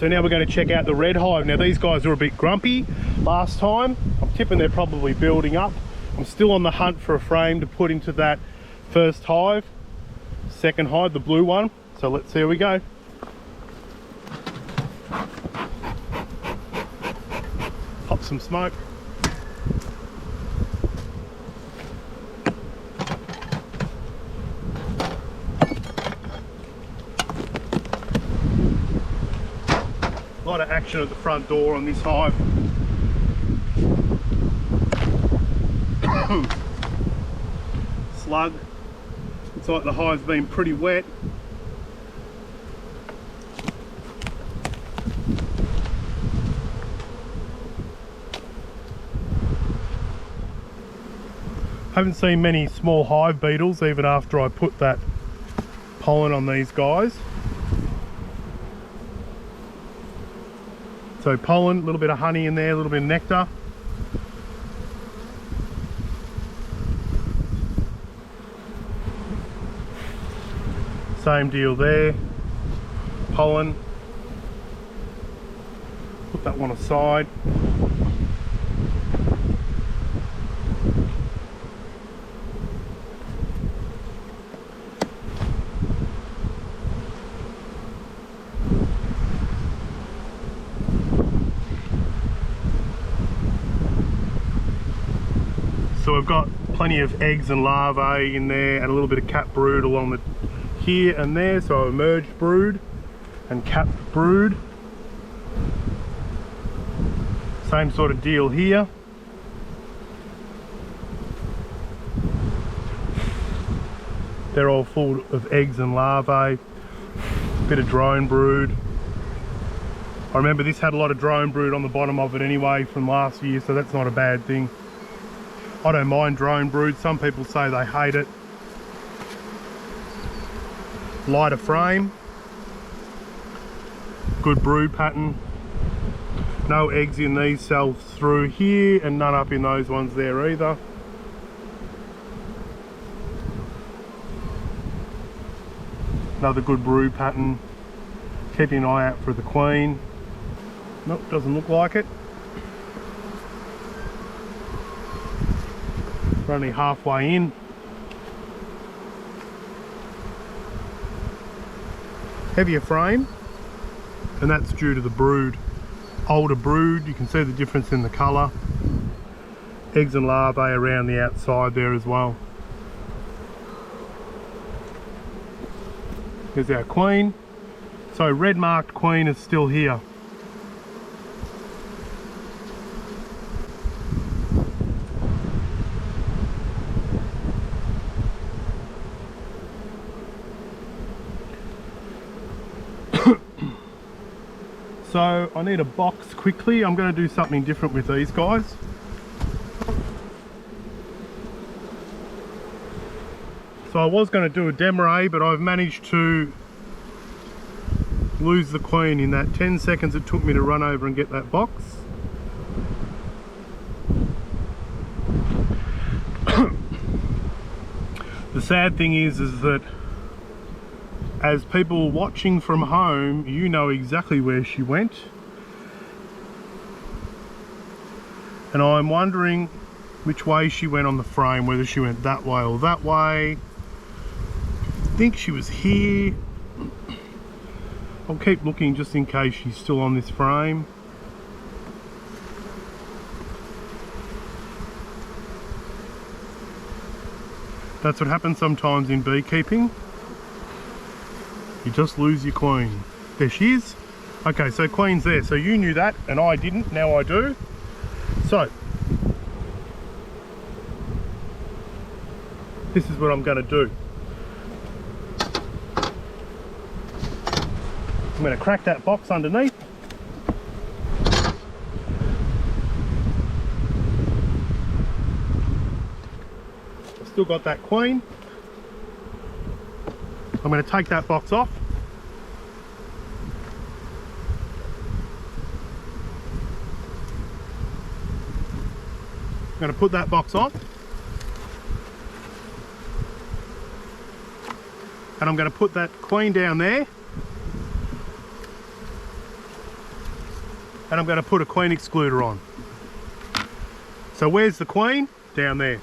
so now we're going to check out the red hive. Now these guys were a bit grumpy last time. I'm tipping they're probably building up. I'm still on the hunt for a frame to put into that first hive, second hive, the blue one. So let's see how we go. Pop some smoke. A lot of action at the front door on this hive. Slug. It's like the hive's been pretty wet. Haven't seen many small hive beetles even after I put that pollen on these guys. So pollen, a little bit of honey in there, a little bit of nectar. Same deal there, pollen. Put that one aside. So we've got plenty of eggs and larvae in there and a little bit of capped brood along the here and there. So emerged brood and capped brood. Same sort of deal here. They're all full of eggs and larvae. Bit of drone brood. I remember this had a lot of drone brood on the bottom of it anyway from last year, so that's not a bad thing. I don't mind drone brood. Some people say they hate it. Lighter frame. Good brood pattern. No eggs in these cells through here and none up in those ones there either. Another good brood pattern. Keeping an eye out for the queen. Nope, doesn't look like it. We're only halfway in. Heavier frame, and that's due to the brood. Older brood, you can see the difference in the colour. Eggs and larvae around the outside there as well. Here's our queen. So red marked queen is still here. So I need a box quickly. I'm going to do something different with these guys. So I was going to do a Demaree, but I've managed to lose the queen in that 10 seconds it took me to run over and get that box. The sad thing is that as people watching from home, you know exactly where she went. And I'm wondering which way she went on the frame, whether she went that way or that way. I think she was here. I'll keep looking just in case she's still on this frame. That's what happens sometimes in beekeeping. You just lose your queen. There she is. Okay, so queen's there. So you knew that and I didn't, now I do. So, this is what I'm going to do. I'm going to crack that box underneath. I've still got that queen. I'm going to take that box off. I'm going to put that box on. And I'm going to put that queen down there. and I'm going to put a queen excluder on. So where's the queen? Down there.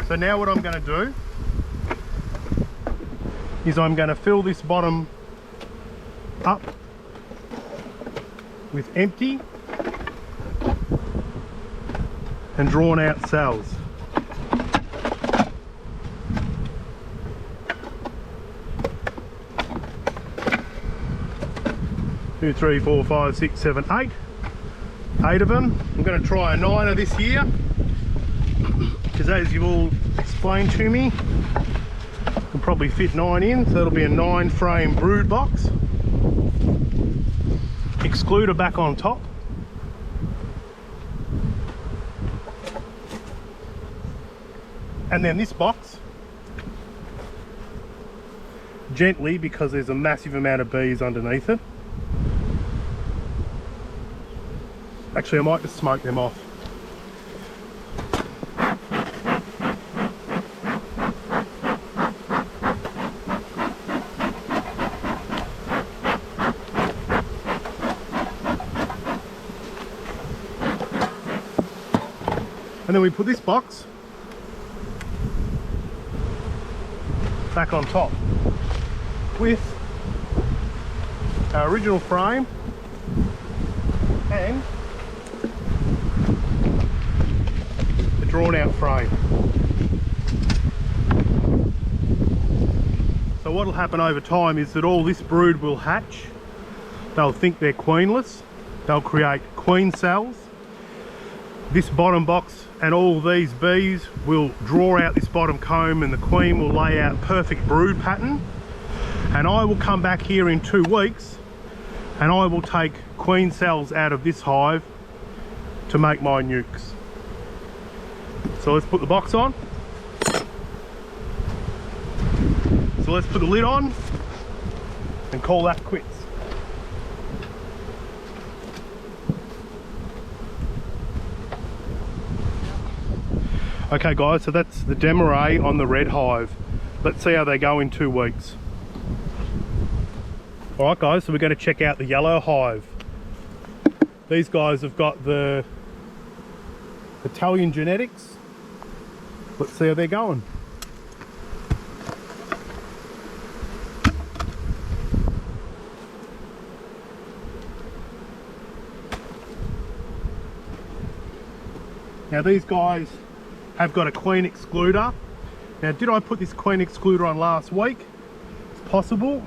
So now what I'm going to do is I'm going to fill this bottom up with empty and drawn out cells. Two, three, four, five, six, seven, eight. 8 of them. I'm going to try a 9er this year, because as you've all explained to me, can probably fit 9 in, so it'll be a 9 frame brood box. Excluder back on top. And then this box, gently, because there's a massive amount of bees underneath it. Actually, I might just smoke them off. And then we put this box back on top with our original frame and the drawn out frame. So what will happen over time is that all this brood will hatch. They'll think they're queenless. They'll create queen cells. This bottom box and all these bees will draw out this bottom comb, and the queen will lay out perfect brood pattern. And I will come back here in 2 weeks and I will take queen cells out of this hive to make my nukes. So let's put the box on. So let's put the lid on and call that quits. Okay guys, so that's the Demaree on the red hive. Let's see how they go in 2 weeks. Alright guys, so we're going to check out the yellow hive. These guys have got the Italian genetics. Let's see how they're going. Now these guys have got a queen excluder. Now did I put this queen excluder on last week? It's possible.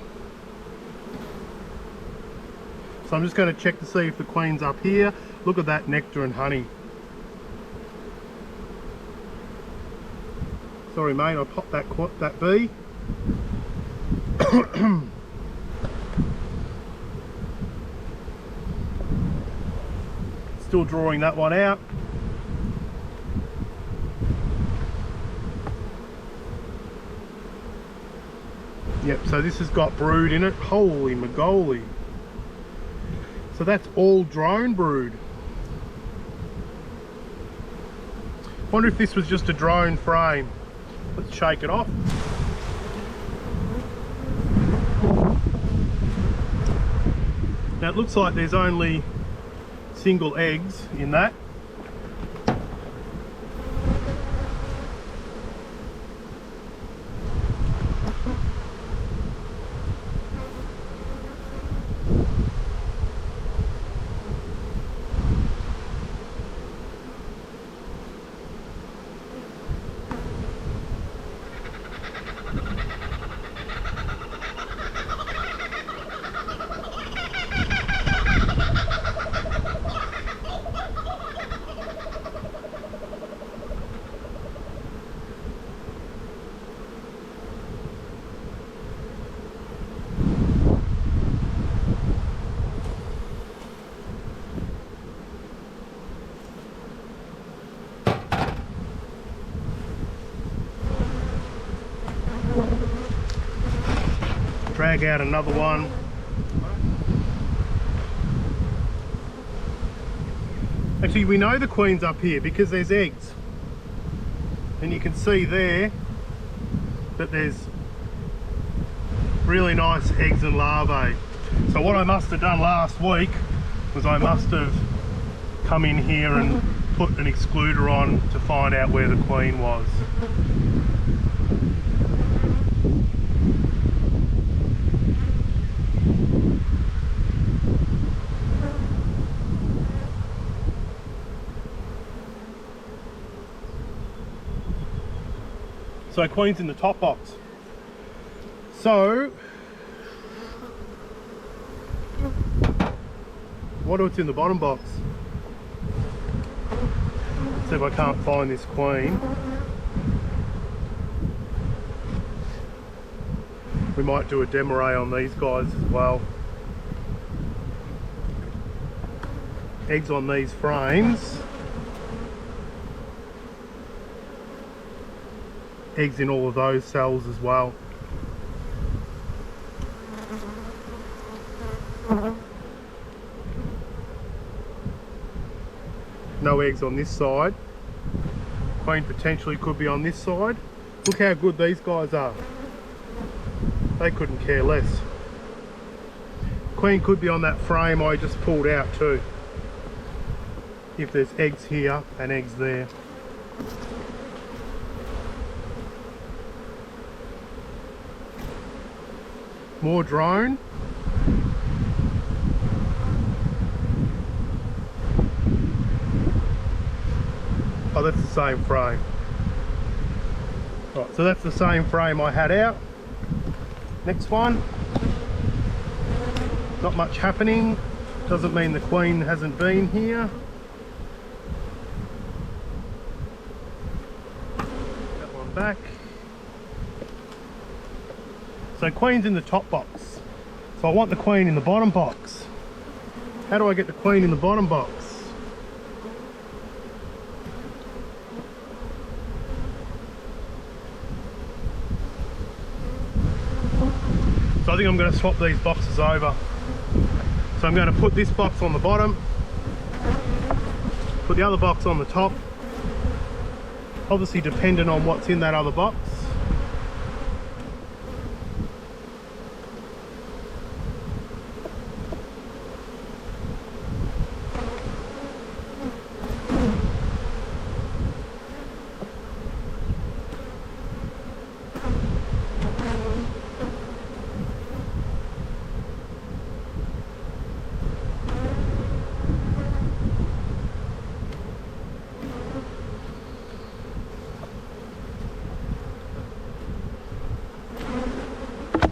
So I'm just going to check to see if the queen's up here. Look at that nectar and honey. Sorry mate, I popped that bee. Still drawing that one out. Yep, so this has got brood in it. Holy magoli. So that's all drone brood. Wonder if this was just a drone frame. Let's shake it off. Now it looks like there's only single eggs in that. drag out another one. Actually, we know the queen's up here because there's eggs. And you can see there that there's really nice eggs and larvae. So what I must have done last week was I must have come in here and put an excluder on to find out where the queen was. So queen's in the top box. So what do it's in the bottom box? See if I can't find this queen. We might do a Demaree on these guys as well. Eggs on these frames. Eggs in all of those cells as well. No eggs on this side. Queen potentially could be on this side. Look how good these guys are. They couldn't care less. Queen could be on that frame I just pulled out too. If there's eggs here and eggs there. More drone. Oh, that's the same frame. Right, so that's the same frame I had out. Next one. Not much happening. Doesn't mean the queen hasn't been here. That one back. So queen's in the top box. So I want the queen in the bottom box. How do I get the queen in the bottom box? So I think I'm going to swap these boxes over. So I'm going to put this box on the bottom, put the other box on the top, obviously dependent on what's in that other box.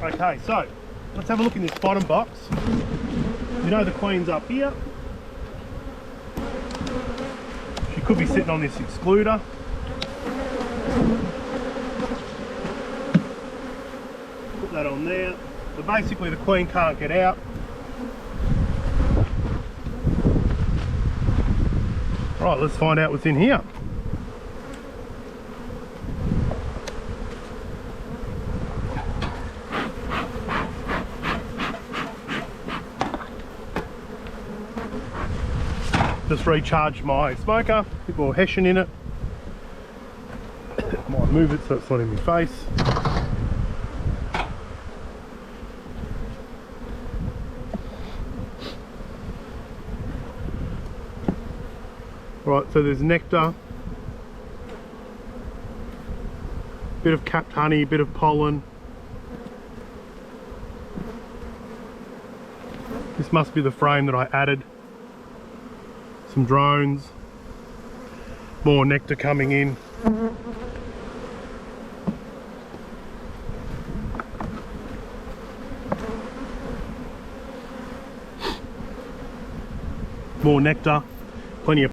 Okay, so let's have a look in this bottom box. You know the queen's up here. She could be sitting on this excluder. Put that on there. So basically the queen can't get out. Right, let's find out what's in here. Just recharged my smoker, a bit more hessian in it. Might move it so it's not in my face. Right, so there's nectar, bit of capped honey, bit of pollen. This must be the frame that I added. Some drones, more nectar coming in. More nectar, plenty of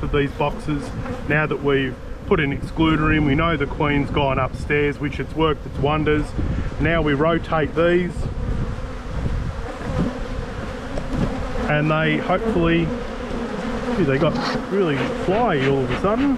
of these boxes now that we've put an excluder in. We know the queen's gone upstairs, which it's worked its wonders. Now we rotate these and they hopefully, gee, they got really fly all of a sudden.